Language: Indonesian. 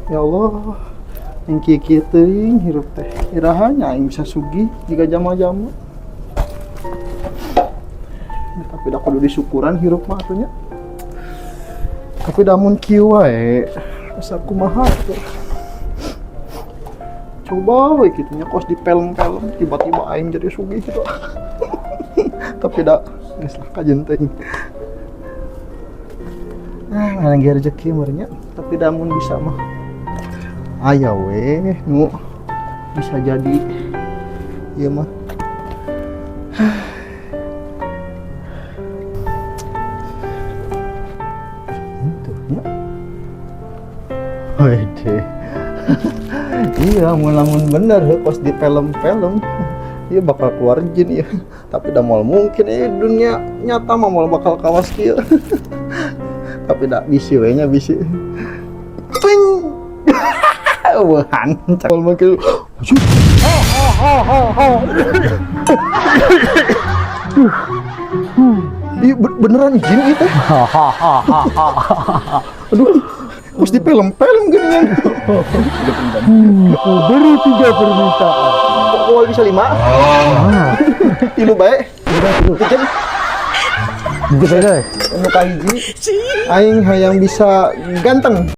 Ya Allah, yang kieu teuing hirup teh. Iraha nya aing bisa sugih jika jama-jama. Tapi da kudu disyukuran hirup mah atuh nya. Tapi damun kieu wae, asa kumaha tuh. Coba we kitu nya kos dipelem-pelem tiba-tiba aing jadi sugih gitu. Tapi da geus lah kajen teuing. Ngarang ge rezeki meureun nya, tapi damun bisa mah aya we nu bisa jadi ieu mah. Wede. Iya, lamun bener pas di film-film iya bakal keluar jin ya. Tapi dah mal mungkin dunia nyata mah mal bakal kawas kieu. Tapi dah bisi we nya bisi. Ping. Wah, hancur mungkin. Iya beneran jin itu. Aduh. Terus di film-film gini kan. Beri 3 permintaan. Kok bisa 5? Tilu bae. Bikin. Gitu aja. Anu kahiji. Aing hayang bisa ganteng.